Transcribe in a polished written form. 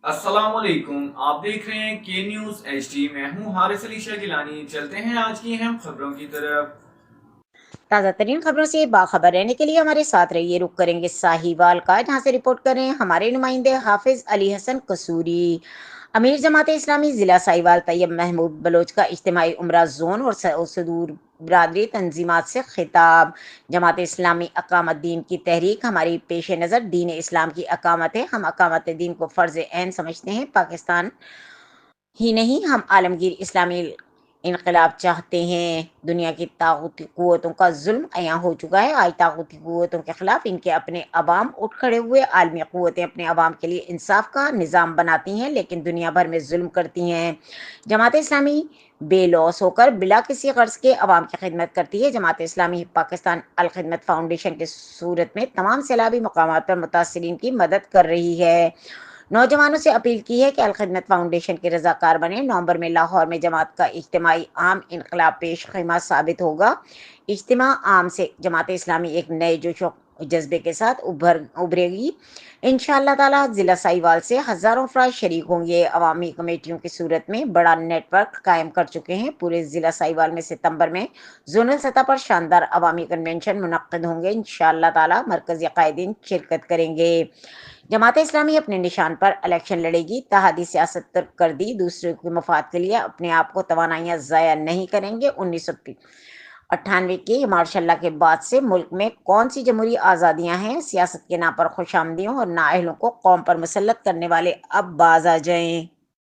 अस्सलामुअलैकुम, आप देख रहे हैं के न्यूज़ HD। मैं हूं हारिस अली शाह गिलानी। चलते हैं आज की अहम खबरों की तरफ। ताज़ा तरीन खबरों से बाखबर रहने के लिए हमारे साथ रहिए। रुक करेंगे साहिवाल का, जहाँ से रिपोर्ट कर रहे हैं हमारे नुमाइंदे हाफिज अली हसन कसूरी। अमीर जमात इस्लामी जिला साहिवाल तैयब महमूद बलोच का इज्तिमाई उमरा जोन और सदूर बरादरी तंजीमात से खिताब। जमात इस्लामी अकामत दीन की तहरीक हमारी पेश नज़र दीन इस्लाम की अकामत है। हम अकामत दीन को फ़र्ज़ ऐन समझते हैं। पाकिस्तान ही नहीं, हम आलमगीर इस्लामी इनकलाब चाहते हैं। दुनिया की ताकूती कुव्वतों का जुल्म अयां हो चुका है। आज ताकूती कुव्वतों के खिलाफ इनके अपने अवाम उठ खड़े हुए। आलमी कुव्वतें अपने अवाम के लिए इंसाफ का निज़ाम बनाती हैं, लेकिन दुनिया भर में जुल्म करती हैं। जमात इस्लामी बेलौस होकर बिला किसी गर्ज के अवाम की खिदमत करती है। जमात इस्लामी पाकिस्तान अल खिदमत फाउंडेशन की सूरत में तमाम सैलाबी मकामात पर मुतासरीन की मदद कर रही है। नौजवानों से अपील की है कि अल खिदमत फाउंडेशन के रजाकार बने। नवंबर में लाहौर में जमात का इज्तिमाई आम इनकलाब पेश खिमा साबित होगा। इज्तिमा आम से जमात इस्लामी एक नए जोश जज्बे के साथ उभरेगी। इंशाअल्लाह ताला जिला साहिवाल से हजारों अफराद शरीक होंगे। अवामी कमेटियों की सूरत में बड़ा नेटवर्क कायम कर चुके हैं। पूरे जिला साहिवाल में सितंबर में जोनल सतह पर शानदार अवामी कन्वेंशन मुनक्किद होंगे। इंशाअल्लाह ताला मरकजी कायदीन शिरकत करेंगे। जमात इस्लामी अपने निशान पर इलेक्शन लड़ेगी। तहादी सियासत तर्क कर दी, दूसरों के मफाद के लिए अपने आप को तवानाइयाँ ज़ाया नहीं करेंगे। 1998 की मार्शल के बाद से मुल्क में कौन सी जमहूरी आज़ादियाँ हैं? सियासत के नाम पर खुशामदियों और नाअहलों को कौम पर मुसल्लत करने वाले अब बाज आ जाएं।